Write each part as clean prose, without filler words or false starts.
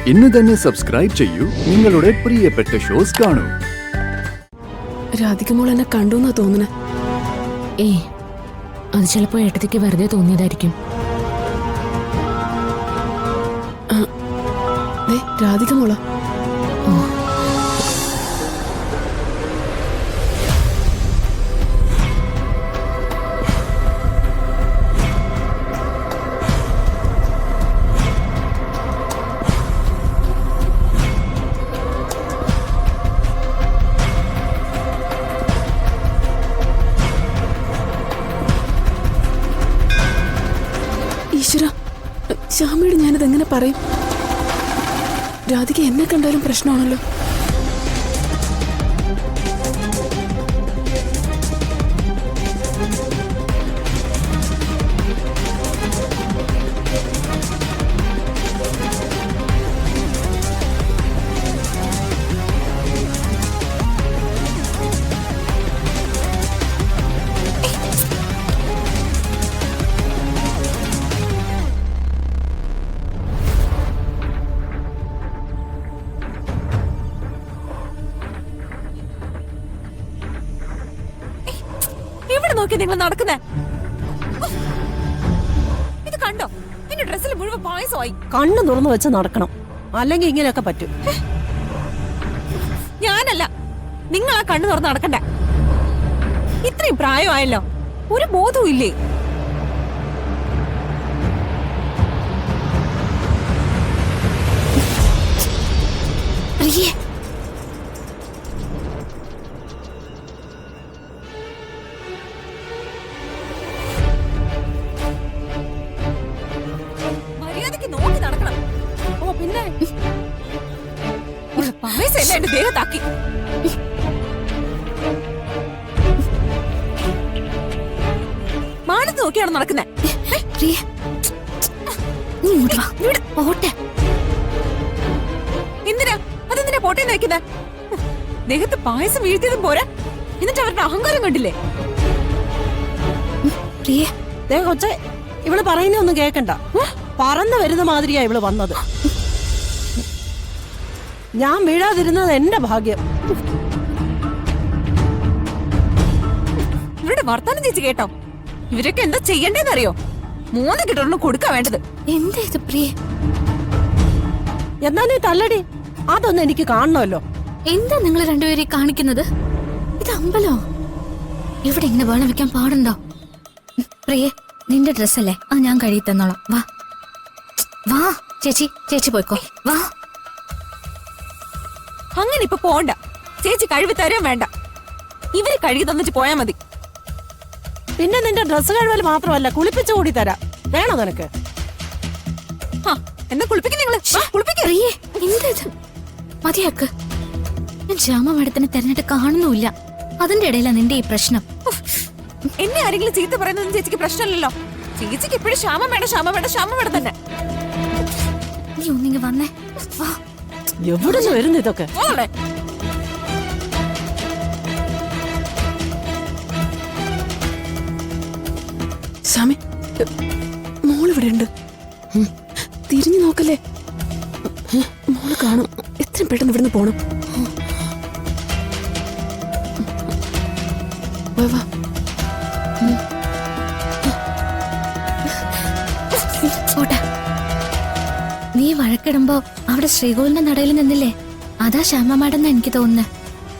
ഇന്ന് തന്നെ സബ്സ്ക്രൈബ് ചെയ്യൂ, നിങ്ങളുടെ പ്രിയപ്പെട്ട ഷോസ് കാണൂ. രാധിക മോൾ എന്നെ കണ്ടുന്നാ തോന്നുന്നേ. അത് ചിലപ്പോ ഏട്ടത്തിക്ക് വെറുതെ തോന്നിയതായിരിക്കും. രാധിക മോളോ? ഈശ്വര, ശ്യാമയോട് ഞാനത് എങ്ങനെ പറയും? രാധിക എന്നെ കണ്ടാലും പ്രശ്നമാണല്ലോ. നോക്കി നിങ്ങൾ നടക്കുന്നേ ഇത് കണ്ടോ? എന്റെ ഡ്രസ്സിൽ മുഴുവൻ പായസമായി. കണ്ണു തുറന്നു വെച്ച് നടക്കണം, അല്ലെങ്കിൽ ഇങ്ങനെയൊക്കെ പറ്റും. ഞാനല്ല, നിങ്ങളാ കണ്ണു തുറന്ന് നടക്കണ്ടേ. ഇത്രയും പ്രായമായല്ലോ, ഒരു ബോധവും ഇല്ലേ? നോക്കി നടക്കണം. ഓ പിന്നെ പായസം എല്ലാം എന്റെ ദേഹത്താക്കി. മാനത്ത് നോക്കിയാണ് നടക്കുന്നേ. എന്തിനാ അതെന്തിനാ പോട്ടേന്ന് വെക്കുന്നേ? ദേഹത്ത് പായസം വീഴ്ത്തിയതും പോരാ, എന്നിട്ട് അവരുടെ അഹങ്കാരം കണ്ടില്ലേ? കൊച്ചേ, ഇവള് പറയുന്നൊന്നും കേക്കണ്ട. പറന്നു വരുന്ന മാതിരിയാ ഇവള് വന്നത്. ഞാൻ വീഴാതിരുന്നത് എന്റെ ഭാഗ്യം. ഇവരുടെ വർത്താനം ചേച്ചി കേട്ടോ? ഇവരൊക്കെ എന്താ ചെയ്യണ്ടേന്നറിയോ? 3 കിട്ടണം കൊടുക്കാ വേണ്ടത്. എന്താ ഇത് പ്രിയേ? എന്നാ നീ തല്ലടി, അതൊന്നും എനിക്ക് കാണണമല്ലോ. എന്താ നിങ്ങൾ രണ്ടുപേരെ കാണിക്കുന്നത്? ഇത് അമ്പലോ? ഇവിടെ ഇങ്ങനെ വേണം വെക്കാൻ പാടുണ്ടോ? പ്രിയേ, നിന്റെ ഡ്രസ്സല്ലേ, അത് ഞാൻ കഴുകി തന്നോളാം. വാ വാ ചേച്ചി, ചേച്ചി പോയിക്കോ. വാ. അങ്ങനെ ഇപ്പൊ പോണ്ട. ചേച്ചി കഴുകി തരാൻ വേണ്ട, ഇവര് കഴുകി തന്നിട്ട് പോയാ മതി. പിന്നെ നിന്റെ ഡ്രസ്സ് കഴുകൽ മാത്രമല്ല, കുളിപ്പിച്ചു കൂടി തരാം. വേണോ നിനക്ക്? എന്നാ കുളിപ്പിക്കും നിങ്ങള്. മതിയാക്ക്. ഞാൻ ശ്യാമ മേഡത്തിനെ തെരഞ്ഞിട്ട് കാണുന്നുമില്ല. അതിന്റെ ഇടയിലാ നിന്റെ ഈ പ്രശ്നം. എന്നെ ആരെങ്കിലും ചീത്ത പറയുന്നതും ചേച്ചിക്ക് പ്രശ്നമല്ലല്ലോ. ചേച്ചിക്ക് എപ്പോഴും ശ്യാമ വേണ്ട തന്നെ. നീ ഒന്നിങ്ങ് വന്നേ. എവിടെ വരുന്നു ഇതൊക്കെ? ശ്യാമി, മോളിവിടെ ഉണ്ട്. തിരിഞ്ഞു നോക്കല്ലേ, മോള് കാണും. എത്രയും പെട്ടെന്ന് ഇവിടുന്ന് പോണം. വാ. നീ വഴക്കിടുമ്പോ അവിടെ ശ്രീകോവിലിന്റെ നടയിൽ നിന്നില്ലേ, അതാ ശ്യാമ മാഡം എന്ന് എനിക്ക് തോന്നുന്നേ.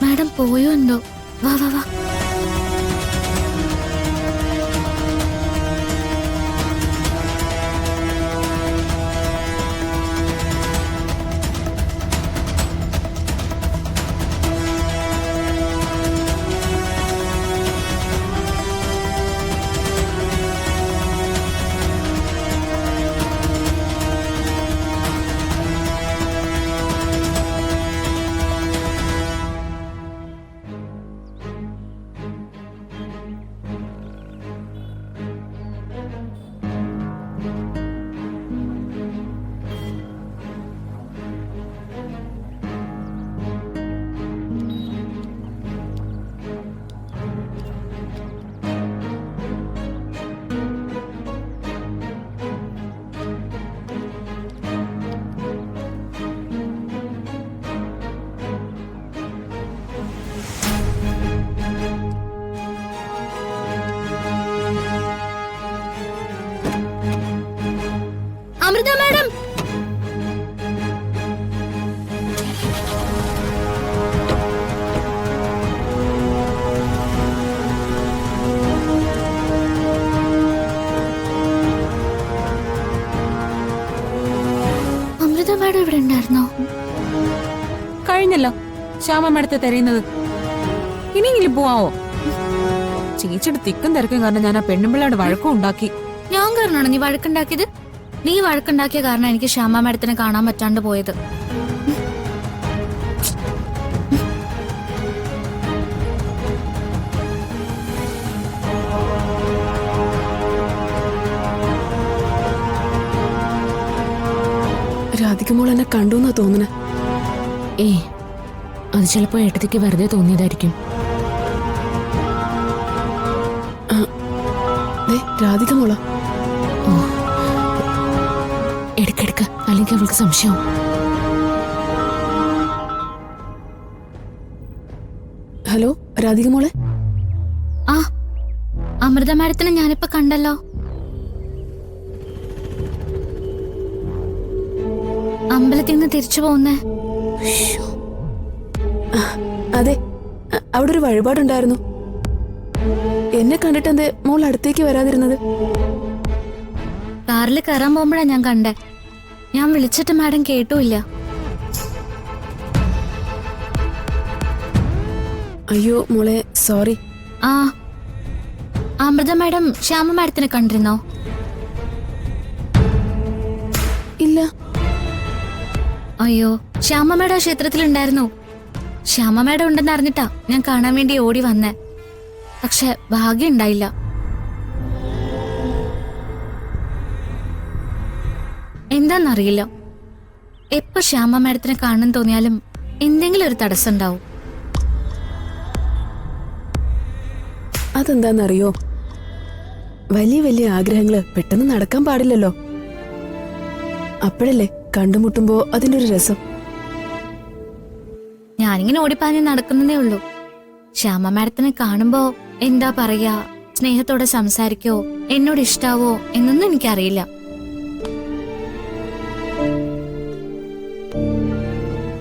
മാഡം പോയോ എന്തോ. വാ വാ വാ. അമൃത മാഡം. അമൃത മാഡം ഇവിടെ ഉണ്ടായിരുന്നോ? കഴിഞ്ഞല്ലോ ശ്യാമ മേഡത്തെ തെരയുന്നത്. ഇനിയെങ്കിലും പോവാവോ? ചേച്ചിയുടെ തിക്കും തിരക്കും കാരണം ഞാൻ ആ പെണ്ണുമ്പിള്ളയുടെ വഴക്കം ഉണ്ടാക്കി. ഞാൻ കാരണമാണോ നീ വഴക്കുണ്ടാക്കിയത്? നീ വഴക്കുണ്ടാക്കിയ കാരണം എനിക്ക് ശ്യാമ മാഡത്തിനെ കാണാൻ പറ്റാണ്ട് പോയത്. രാധിക മോൾ എന്നെ കണ്ടു എന്നാ തോന്നണേ. അത് ചിലപ്പോ ഏട്ടത്തിക്ക് വെറുതെ തോന്നിയതായിരിക്കും. രാധിക മോളാ? എടുക്കെടുക്ക, അല്ലെങ്കിൽ അവൾക്ക് സംശയം. ഹലോ രാധിക മോളെ. ആ അമൃത മാഡത്തിനെ ഞാനിപ്പോ കണ്ടല്ലോ. അമ്പലത്തിൽ നിന്ന് തിരിച്ചു പോകുന്നേ. അതെ, അവിടെ ഒരു വഴിപാടുണ്ടായിരുന്നു. എന്നെ കണ്ടിട്ട് എന്തേ മോൾ അടുത്തേക്ക് വരാതിരുന്നത്? കാറിൽ കയറാൻ പോകുമ്പോഴാ ഞാൻ കണ്ടേ. ഞാൻ വിളിച്ചിട്ട് മാഡം കേട്ടുമില്ല. അയ്യോ മോളെ, സോറി. ആ അമൃത മാഡം ശ്യാമ മാഡത്തിനെ കണ്ടിരുന്നോ? ഇല്ല. അയ്യോ, ശ്യാമ മാഡം ക്ഷേത്രത്തിലുണ്ടായിരുന്നു. ശ്യാമ മാഡം ഉണ്ടെന്ന് അറിഞ്ഞിട്ടാ ഞാൻ കാണാൻ വേണ്ടി ഓടി വന്നേ. പക്ഷെ ഭാഗ്യം ഉണ്ടായില്ല. എന്താന്നറിയില്ല, എപ്പോ ശ്യാമ മാഡത്തിനെ കാണാൻ തോന്നിയാലും എന്തെങ്കിലും ഒരു തടസ്സം ഉണ്ടാവും. അതെന്താന്നറിയോ? വലിയ വലിയ ആഗ്രഹങ്ങള് പെട്ടെന്ന് നടക്കാൻ പാടില്ലല്ലോ. അപ്പോഴല്ലേ കണ്ടുമുട്ടുമ്പോ അതിന്റെ ഒരു രസം. ഞാനിങ്ങനെ ഓടിപ്പാഞ്ഞ് നടക്കുന്നതേ ഉള്ളൂ. ശ്യാമ മാഡത്തിനെ കാണുമ്പോ എന്താ പറയാ, സ്നേഹത്തോടെ സംസാരിക്കോ, എന്നോട് ഇഷ്ടാവോ എന്നൊന്നും എനിക്കറിയില്ല.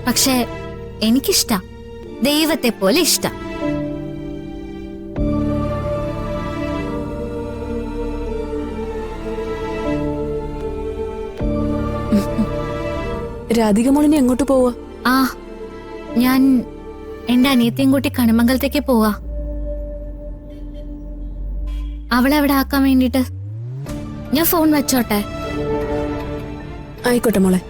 പക്ഷെ എനിക്കിഷ്ട, ദൈവത്തെ പോലെ ഇഷ്ട. രാധിക മോളിനെ എങ്ങോട്ട് പോവാ? ആ ഞാൻ എന്റെ അനിയത്തിയും കൂട്ടി കണിമംഗലത്തേക്ക് പോവാ. അവളെ അവിടെ ആക്കാൻ വേണ്ടിട്ട്. ഞാൻ ഫോൺ വെച്ചോട്ടെ? ആയിക്കോട്ടെ മോളെ.